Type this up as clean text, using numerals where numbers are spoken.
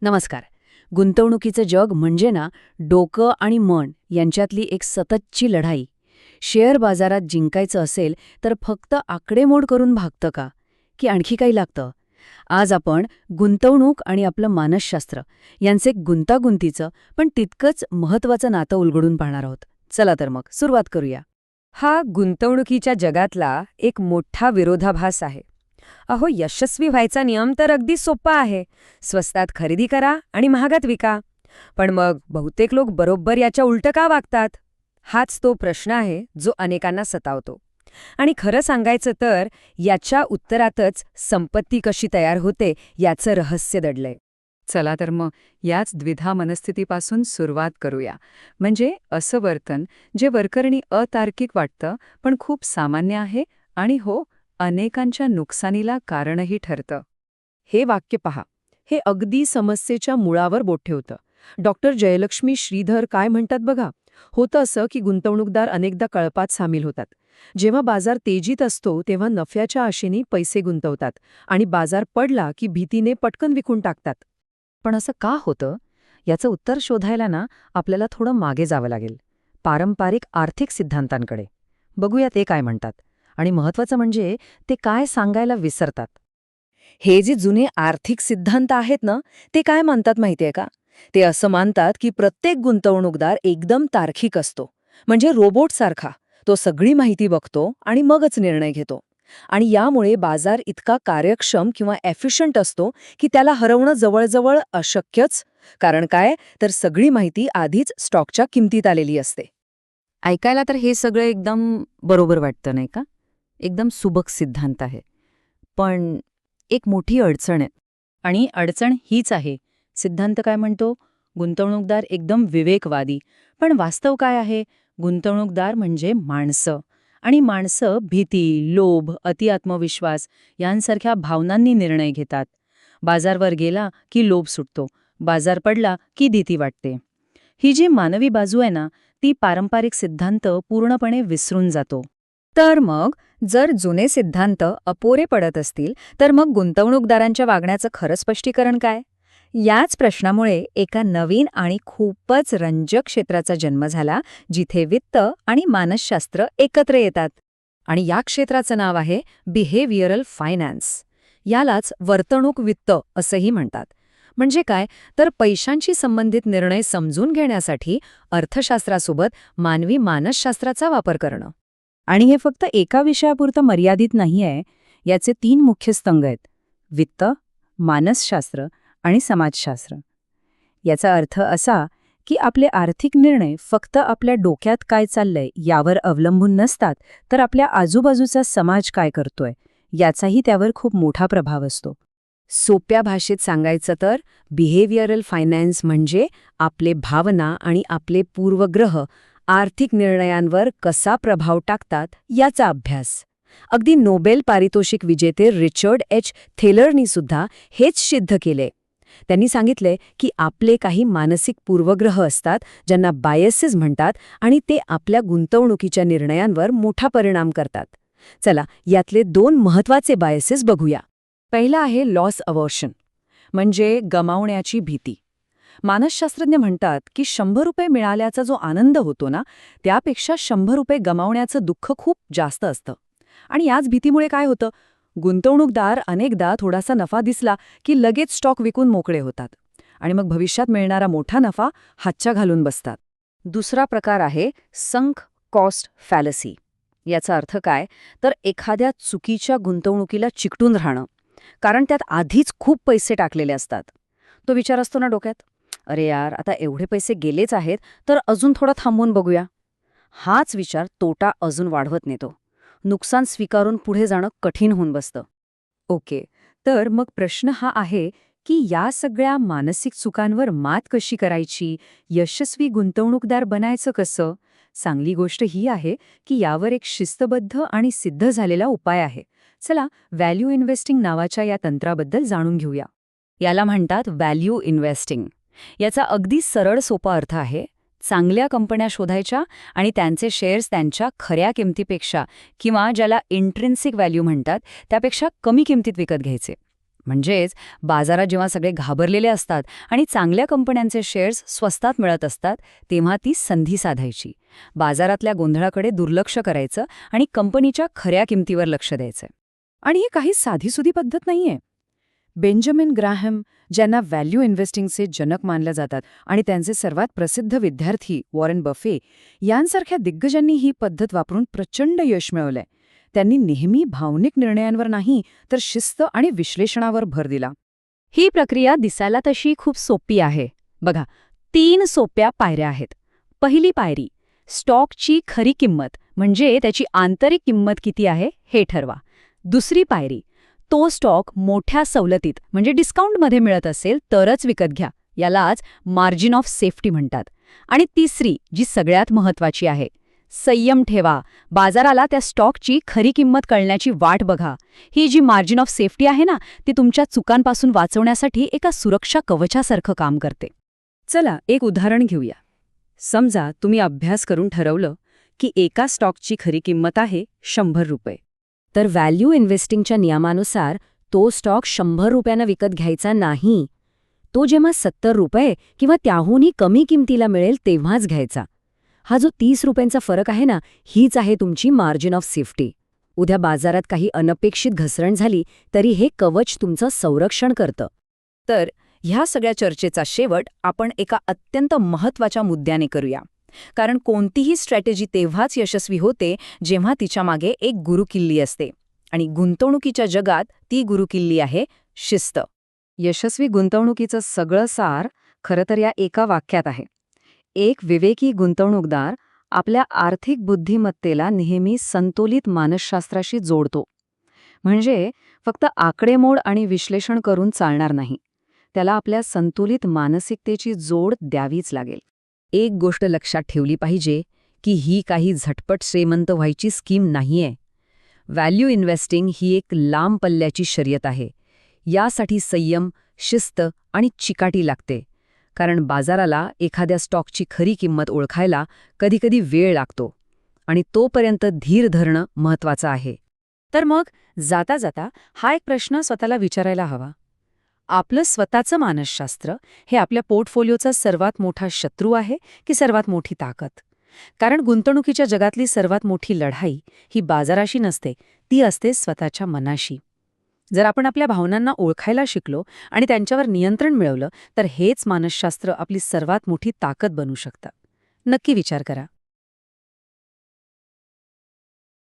नमस्कार. गुंतवणुकीचं जग म्हणजे ना डोकं आणि मन यांच्यातली एक सततची लढाई. शेअर बाजारात जिंकायचं असेल तर फक्त आकडेमोड करून भागतं का की आणखी काही लागतं? आज आपण गुंतवणूक आणि आपलं मानसशास्त्र यांचे गुंतागुंतीचं पण तितकंच महत्त्वाचं नातं उलगडून पाहणार आहोत. चला तर मग सुरुवात करूया. हा गुंतवणुकीच्या जगातला एक मोठा विरोधाभास आहे. अहो, यशस्वी व्हायचा नियम तर अगदी सोपा आहे. स्वस्तात खरेदी करा आणि महागात विका. पण मग बहुतेक लोक बरोबर याच्या उलटं का वागतात? हाच तो प्रश्न आहे जो अनेकांना सतावतो. आणि खरं सांगायचं तर याच्या उत्तरातच संपत्ती कशी तयार होते याचं रहस्य दडलंय. चला तर मग याच द्विधा मनस्थितीपासून सुरुवात करूया. म्हणजे असं वर्तन जे वरकरणी अतार्किक वाटतं पण खूप सामान्य आहे आणि हो, अनेकांच्या नुकसानीला कारणही ठरतं. हे वाक्य पहा. हे अगदी समस्येच्या मुळावर बोट ठेवतं. डॉक्टर जयलक्ष्मी श्रीधर काय म्हणतात बघा. होतं असं की गुंतवणूकदार अनेकदा कळपात सामील होतात. जेव्हा बाजार तेजीत असतो तेव्हा नफ्याच्या आशेने पैसे गुंतवतात आणि बाजार पडला की भीतीने पटकन विकून टाकतात. पण असं का होतं? याचं उत्तर शोधायला ना आपल्याला थोडं मागे जावं लागेल. पारंपरिक आर्थिक सिद्धांतांकडे. बघूया ते काय म्हणतात. आणि महत्त्वाचं म्हणजे ते काय सांगायला विसरतात. हे जे जुने आर्थिक सिद्धांत आहेत ना, ते काय मानतात माहितीये का? ते असं मानतात की प्रत्येक गुंतवणूकदार एकदम तार्किक असतो. म्हणजे रोबोटसारखा. तो सगळी माहिती बघतो आणि मगच निर्णय घेतो. आणि यामुळे बाजार इतका कार्यक्षम किंवा एफिशियंट असतो की त्याला हरवणं जवळजवळ अशक्यच. कारण काय तर सगळी माहिती आधीच स्टॉकच्या किमतीत आलेली असते. ऐकायला तर हे सगळं एकदम बरोबर वाटतं नाही का? एकदम सुबक सिद्धांत आहे. पण एक मोठी अडचण आहे. आणि अडचण हीच आहे. सिद्धांत काय म्हणतो? गुंतवणूकदार एकदम विवेकवादी. पण वास्तव काय आहे? गुंतवणूकदार म्हणजे माणसं. आणि माणसं भीती, लोभ, अतिआत्मविश्वास यांसारख्या भावनांनी निर्णय घेतात. बाजारवर गेला की लोभ सुटतो. बाजार पडला की भीती वाटते. ही जी मानवी बाजू आहे ना, ती पारंपरिक सिद्धांत पूर्णपणे विसरून जातो. तर मग जर जुने सिद्धांत अपोरे पडत असतील तर मग गुंतवणूकदारांच्या वागण्याचं खरं स्पष्टीकरण काय? याच प्रश्नामुळे एका नवीन आणि खूपच रंजक क्षेत्राचा जन्म झाला, जिथे वित्त आणि मानसशास्त्र एकत्र येतात. आणि या क्षेत्राचं नाव आहे बिहेवियरल फायनान्स. यालाच वर्तणूक वित्त असंही म्हणतात. म्हणजे काय तर पैशांशी संबंधित निर्णय समजून घेण्यासाठी अर्थशास्त्रासोबत मानवी मानसशास्त्राचा वापर करणं. आणि हे फक्त एका विषयापुरतं मर्यादित नाहीये. याचे 3 मुख्य स्तंभ आहेत: वित्त, मानसशास्त्र आणि समाजशास्त्र. याचा अर्थ असा की आपले आर्थिक निर्णय फक्त आपल्या डोक्यात काय चाललंय यावर अवलंबून नसतात, तर आपल्या आजूबाजूचा समाज काय करतोय याचाही त्यावर खूप मोठा प्रभाव असतो. सोप्या भाषेत सांगायचं तर बिहेवियरल फायनान्स म्हणजे आपले भावना आणि आपले पूर्वग्रह आर्थिक निर्णयांवर कसा प्रभाव टाकतात याचा अभ्यास. अगदी नोबेल पारितोषिक विजेते रिचर्ड एच थेलरनी सुद्धा हेच सिद्ध केले. त्यांनी सांगितले की आपले काही मानसिक पूर्वग्रह असतात ज्यांना बायसेस म्हणतात आणि ते आपल्या गुंतवणुकीच्या निर्णयांवर मोठा परिणाम करतात. चला यातले 2 महत्त्वाचे बायसेस बघूया. पहिला आहे लॉस अवर्शन, म्हणजे गमावण्याची भीती. मानसशास्त्रज्ञ म्हणतात की 100 रुपये मिळाल्याचा जो आनंद होतो ना, त्यापेक्षा 100 रुपये गमावण्याचं दुःख खूप जास्त असतं. आणि याच भीतीमुळे काय होतं? गुंतवणूकदार अनेकदा थोडासा नफा दिसला की लगेच स्टॉक विकून मोकळे होतात आणि मग भविष्यात मिळणारा मोठा नफा हातच्या घालून बसतात. दुसरा प्रकार आहे संक कॉस्ट फॅलसी. याचा अर्थ काय तर एखाद्या चुकीच्या गुंतवणुकीला चिकटून राहणं, कारण त्यात आधीच खूप पैसे टाकलेले असतात. तो विचार असतो ना डोक्यात, अरे यार, आता एवढे पैसे गेलेच आहेत तर अजून थोडा थांबून बघूया. हाच विचार तोटा अजून वाढवत नेतो. नुकसान स्वीकारून पुढे जाणं कठीण होऊन बसतं. ओके, तर मग प्रश्न हा आहे की या सगळ्या मानसिक चुकांवर मात कशी करायची? यशस्वी गुंतवणूकदार बनायचं कसं? चांगली गोष्ट ही आहे की यावर एक शिस्तबद्ध आणि सिद्ध झालेला उपाय आहे. चला व्हॅल्यू इन्व्हेस्टिंग नावाच्या या तंत्राबद्दल जाणून घेऊया. याला म्हणतात व्हॅल्यू इन्व्हेस्टिंग. याचा अगदी सरळ सोपा अर्थ आहे, चांगल्या कंपन्या शोधायच्या आणि त्यांचे शेअर्स त्यांच्या खऱ्या किमतीपेक्षा किंवा ज्याला इंट्रिन्सिक व्हॅल्यू म्हणतात त्यापेक्षा कमी किमतीत विकत घ्यायचे. म्हणजेच बाजारात जेव्हा सगळे घाबरलेले असतात आणि चांगल्या कंपन्यांचे शेअर्स स्वस्तात मिळत असतात तेव्हा ती संधी साधायची. बाजारातल्या गोंधळाकडे दुर्लक्ष करायचं आणि कंपनीच्या खऱ्या किमतीवर लक्ष द्यायचं. आणि ही काही साधीसुधी पद्धत नाहीये. बेंजामिन ग्राहम, ज्यांना व्हॅल्यू इन्व्हेस्टिंगचे जनक मानल्या जातात, आणि त्यांचे सर्वात प्रसिद्ध विद्यार्थी वॉरेन बफे यांसारख्या दिग्गजांनी ही पद्धत वापरून प्रचंड यश मिळवलंय. त्यांनी नेहमी भावनिक निर्णयांवर नाही तर शिस्त आणि विश्लेषणावर भर दिला. ही प्रक्रिया दिसायला तशी खूप सोपी आहे. बघा, 3 सोप्या पायऱ्या आहेत. पहिली पायरी, स्टॉकची खरी किंमत म्हणजे त्याची आंतरिक किंमत किती आहे हे ठरवा. दुसरी पायरी, तो स्टॉक मोठ्या सवलतीत म्हणजे डिस्काउंटमध्ये मिळत असेल तरच विकत घ्या. यालाच मार्जिन ऑफ सेफ्टी म्हणतात. आणि तिसरी, जी सगळ्यात महत्त्वाची आहे, संयम ठेवा. बाजाराला त्या स्टॉकची खरी किंमत कळण्याची वाट बघा. ही जी मार्जिन ऑफ सेफ्टी आहे ना, ती तुमच्या चुकांपासून वाचवण्यासाठी एका सुरक्षा कवचासारखं काम करते. चला एक उदाहरण घेऊया. समजा तुम्ही अभ्यास करून ठरवलं की एका स्टॉकची खरी किंमत आहे 100 रुपये. तर व्हॅल्यू इन्व्हेस्टिंगच्या नियमानुसार तो स्टॉक 100 रुपयानं विकत घ्यायचा नाही. तो जेव्हा 70 रुपये किंवा त्याहूनही कमी किमतीला मिळेल तेव्हाच घ्यायचा. हा जो 30 रुपयांचा फरक आहे ना, हीच आहे तुमची मार्जिन ऑफ सेफ्टी. उद्या बाजारात काही अनपेक्षित घसरण झाली तरी हे कवच तुमचं संरक्षण करतं. तर ह्या सगळ्या चर्चेचा शेवट आपण एका अत्यंत महत्त्वाच्या मुद्द्याने करूया. कारण कोणतीही स्ट्रॅटेजी तेव्हाच यशस्वी होते जेव्हा तिच्यामागे एक गुरुकिल्ली असते. आणि गुंतवणुकीच्या जगात ती गुरुकिल्ली आहे शिस्त. यशस्वी गुंतवणुकीचं सगळं सार खरं तर या एका वाक्यात आहे. एक विवेकी गुंतवणूकदार आपल्या आर्थिक बुद्धिमत्तेला नेहमी संतुलित मानसशास्त्राशी जोडतो. म्हणजे फक्त आकडेमोड आणि विश्लेषण करून चालणार नाही. त्याला आपल्या संतुलित मानसिकतेची जोड द्यावीच लागेल. एक गोष्ट लक्षात ठेवली पाहिजे की ही काही झटपट श्रीमंत व्हायची स्कीम नाहीये. व्हॅल्यू इन्व्हेस्टिंग ही एक लांब पल्ल्याची शर्यत आहे. यासाठी संयम, शिस्त आणि चिकाटी लागते. कारण बाजाराला एखाद्या स्टॉकची खरी किंमत ओळखायला कधीकधी वेळ लागतो आणि तोपर्यंत धीर धरणं महत्त्वाचं आहे. तर मग जाता जाता हा एक प्रश्न स्वतःला विचारायला हवा. आपलं स्वतःचं मानसशास्त्र हे आपल्या पोर्टफोलिओचा सर्वात मोठा शत्रू आहे की सर्वात मोठी ताकद? कारण गुंतवणुकीच्या जगातली सर्वात मोठी लढाई ही बाजाराशी नसते, ती असते स्वतःच्या मनाशी. जर आपण आपल्या भावनांना ओळखायला शिकलो आणि त्यांच्यावर नियंत्रण मिळवलं तर हेच मानसशास्त्र आपली सर्वात मोठी ताकद बनू शकतं. नक्की विचार करा.